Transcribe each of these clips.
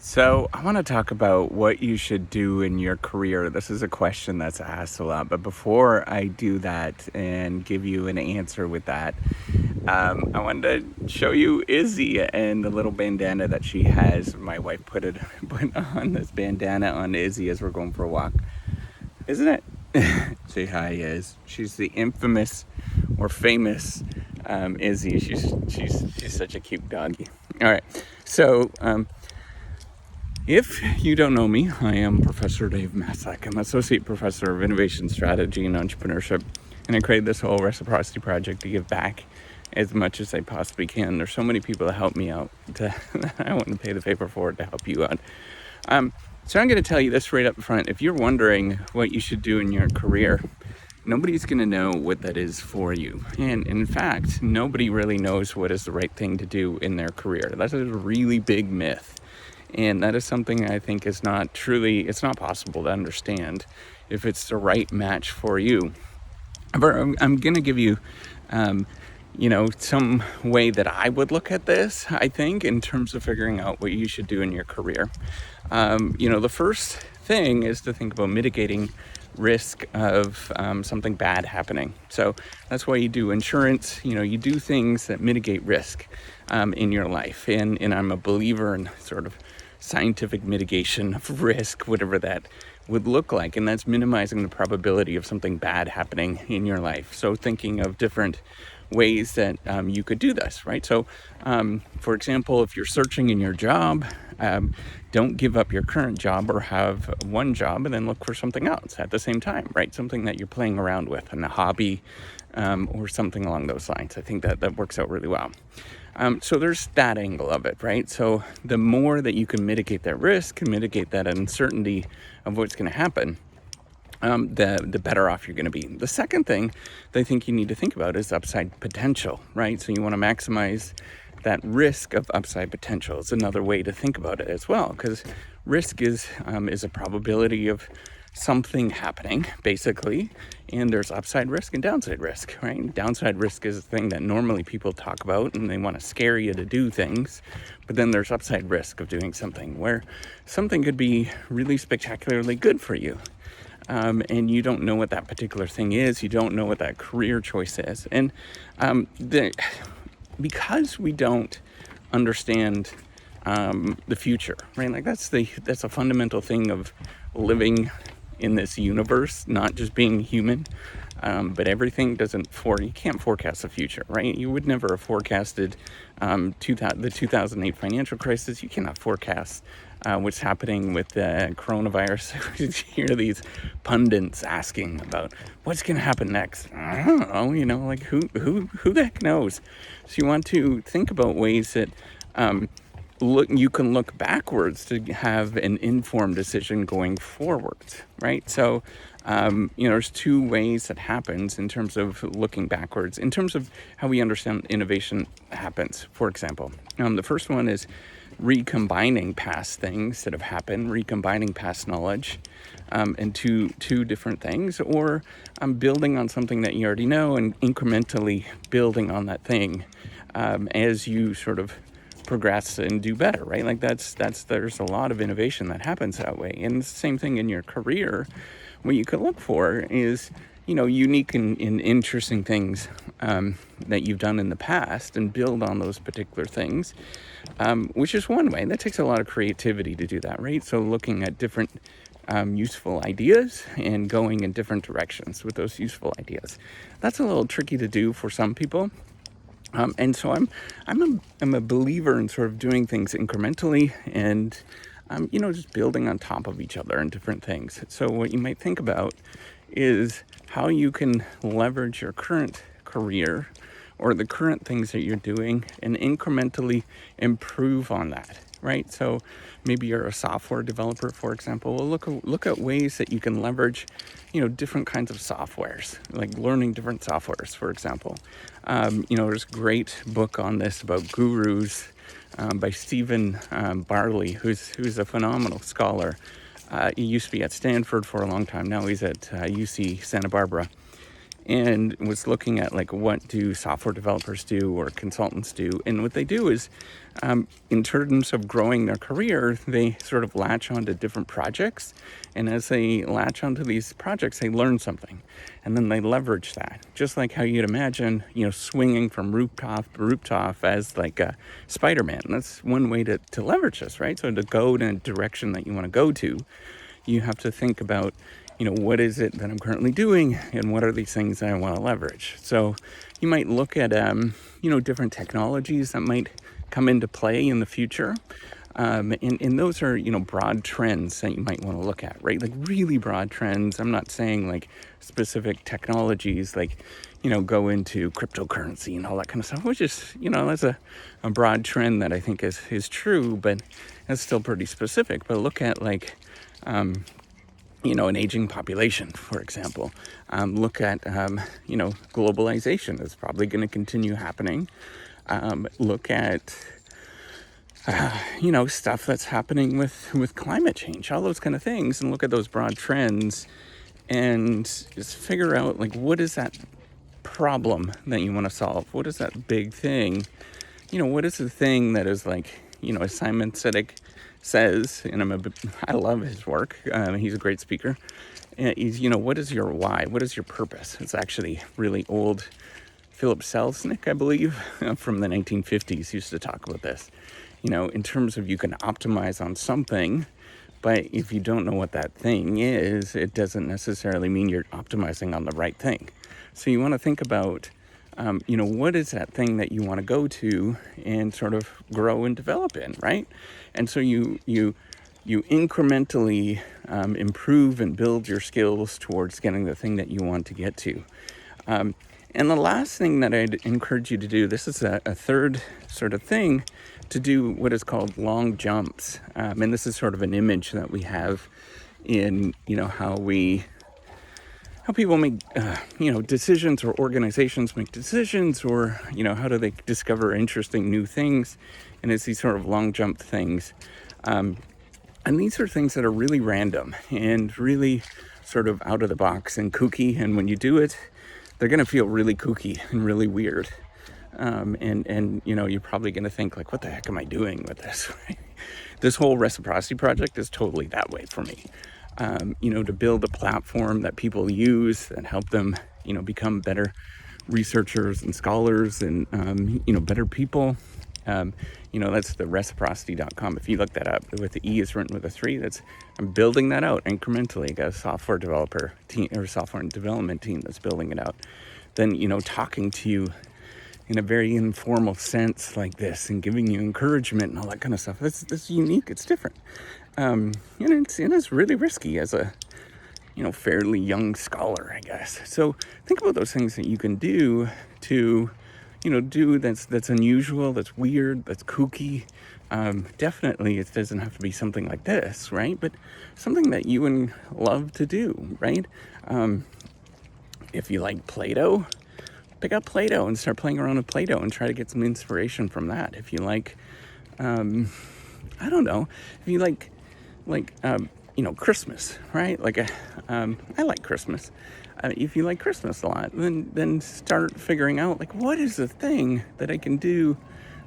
So, I want to talk about what you should do in your career. This is a question that's asked a lot, but before I do that and give you an answer with that, I wanted to show you Izzy and the little bandana that she has. My wife put on this bandana on Izzy as we're going for a walk, isn't it? Say hi, Iz. She's the infamous or famous Izzy. She's such a cute doggy. All right, so. If you don't know me, I am Professor Dave Massack. I'm Associate Professor of Innovation Strategy and Entrepreneurship, and I created this whole reciprocity project to give back as much as I possibly can. There's so many people that help me out that I want to pay the paper for it to help you out. So I'm going to tell you this right up front. If you're wondering what you should do in your career, nobody's going to know what that is for you. And in fact, nobody really knows what is the right thing to do in their career. That's a really big myth. And that is something I think is it's not possible to understand if it's the right match for you. However, I'm going to give you, some way that I would look at this, I think, in terms of figuring out what you should do in your career. The first thing is to think about mitigating risk of something bad happening. So that's why you do insurance. You do things that mitigate risk in your life. And I'm a believer in sort of scientific mitigation of risk, whatever that would look like. And that's minimizing the probability of something bad happening in your life. So thinking of different ways that you could do this, right? So, for example, if you're searching in your job, don't give up your current job or have one job and then look for something else at the same time, right? Something that you're playing around with and a hobby or something along those lines. I think that works out really well. So there's that angle of it, right? So the more that you can mitigate that risk and mitigate that uncertainty of what's going to happen, the better off you're going to be. The second thing that I think you need to think about is upside potential, right? So you want to maximize that risk of upside potential. Is another way to think about it as well, because risk is a probability of something happening, basically, and there's upside risk and downside risk, right? Downside risk is a thing that normally people talk about and they want to scare you to do things, but then there's upside risk of doing something where something could be really spectacularly good for you. And you don't know what that particular thing is. You don't know what that career choice is. And because we don't understand the future, right? Like that's a fundamental thing of living in this universe, not just being human, but everything you can't forecast the future, right? You would never have forecasted the 2008 financial crisis. You cannot forecast what's happening with the coronavirus. You hear these pundits asking about what's going to happen next. I don't know, like who the heck knows? So you want to think about ways that you can look backwards to have an informed decision going forwards, right? So, there's two ways that happens in terms of looking backwards, in terms of how we understand innovation happens, for example. The first one is recombining past things that have happened, recombining past knowledge into two different things, or building on something that you already know and incrementally building on that thing as you sort of progress and do better, right? Like there's a lot of innovation that happens that way. And it's the same thing in your career. What you could look for is, unique and interesting things that you've done in the past and build on those particular things, which is one way. That takes a lot of creativity to do that, right? So looking at different useful ideas and going in different directions with those useful ideas. That's a little tricky to do for some people. And so I'm a believer in sort of doing things incrementally and, just building on top of each other and different things. So what you might think about is how you can leverage your current career or the current things that you're doing and incrementally improve on that, right? So maybe you're a software developer, for example. Well, look at ways that you can leverage, different kinds of softwares, like learning different softwares, for example. There's a great book on this about gurus by Stephen Barley, who's a phenomenal scholar. He used to be at Stanford for a long time. Now he's at UC Santa Barbara. and was looking at like what do software developers do or consultants do. And what they do is, in terms of growing their career, they sort of latch onto different projects. And as they latch onto these projects, they learn something. And then they leverage that. Just like how you'd imagine, swinging from rooftop to rooftop as like a Spider-Man. That's one way to leverage this, right? So to go in a direction that you want to go to, you have to think about, what is it that I'm currently doing and what are these things that I want to leverage? So you might look at, different technologies that might come into play in the future. And those are, broad trends that you might want to look at, right? Like really broad trends. I'm not saying like specific technologies, like, go into cryptocurrency and all that kind of stuff, which is, that's a broad trend that I think is true, but that's still pretty specific. But look at like, an aging population, for example. Look at, globalization is probably going to continue happening. Look at, stuff that's happening with climate change, all those kind of things, and look at those broad trends and just figure out, like, what is that problem that you want to solve? What is that big thing? What is the thing that is like, as Simon Sinek says, and I love his work. He's a great speaker. He's, what is your why? What is your purpose? It's actually really old. Philip Selznick, I believe, from the 1950s, used to talk about this. In terms of you can optimize on something, but if you don't know what that thing is, it doesn't necessarily mean you're optimizing on the right thing. So you want to think about, what is that thing that you want to go to and sort of grow and develop in, right? And so you incrementally improve and build your skills towards getting the thing that you want to get to. And the last thing that I'd encourage you to do, this is a third sort of thing, to do what is called long jumps. And this is sort of an image that we have in, how people make, decisions, or organizations make decisions, or, how do they discover interesting new things? And it's these sort of long jump things. And these are things that are really random and really sort of out of the box and kooky. And when you do it, they're going to feel really kooky and really weird. And you're probably going to think like, what the heck am I doing with this? This whole reciprocity project is totally that way for me. To build a platform that people use that help them, become better researchers and scholars and, better people. That's the reciprocity.com. If you look that up, with the E is written with a 3, I'm building that out incrementally. I got a software developer team or software and development team that's building it out. Then, talking to you in a very informal sense like this and giving you encouragement and all that kind of stuff. That's unique. It's different. And it's really risky as a, fairly young scholar, I guess. So think about those things that you can do to, do that's unusual, that's weird, that's kooky. Definitely it doesn't have to be something like this, right? But something that you would love to do, right? If you like Play-Doh, pick up Play-Doh and start playing around with Play-Doh and try to get some inspiration from that. If you like, I don't know, if you like, Christmas, right? I like Christmas. If you like Christmas a lot, then start figuring out, like, what is the thing that I can do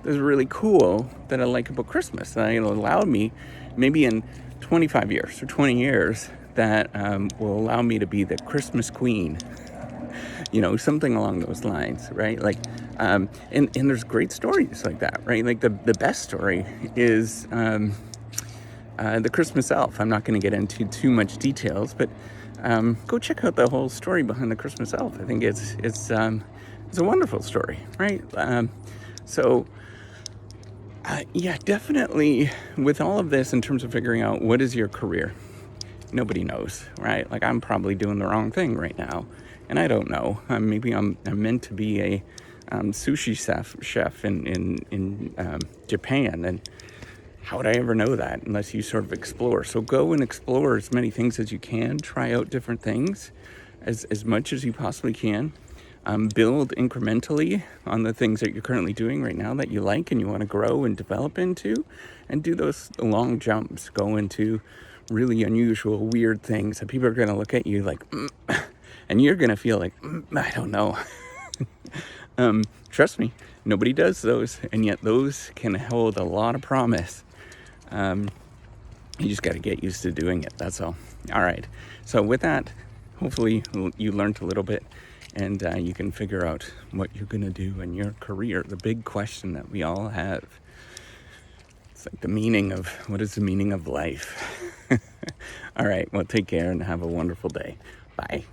that's really cool that I like about Christmas that will allow me, maybe in 25 years or 20 years, that will allow me to be the Christmas queen. Something along those lines, right? And there's great stories like that, right? Like the best story is the Christmas elf. I'm not going to get into too much details, but go check out the whole story behind the Christmas elf. I think it's a wonderful story, right? Definitely with all of this in terms of figuring out what is your career, nobody knows, right? Like I'm probably doing the wrong thing right now, and I don't know. Maybe I'm meant to be a sushi chef in Japan, and how would I ever know that unless you sort of explore? So go and explore as many things as you can. Try out different things as much as you possibly can. Build incrementally on the things that you're currently doing right now that you like and you want to grow and develop into, and do those long jumps. Go into really unusual, weird things that people are going to look at you like, And you're going to feel like, I don't know. Trust me, nobody does those. And yet those can hold a lot of promise. You just got to get used to doing it. That's all. All right. So with that, hopefully you learned a little bit, and you can figure out what you're going to do in your career. The big question that we all have. It's like what is the meaning of life? All right. Well, take care and have a wonderful day. Bye.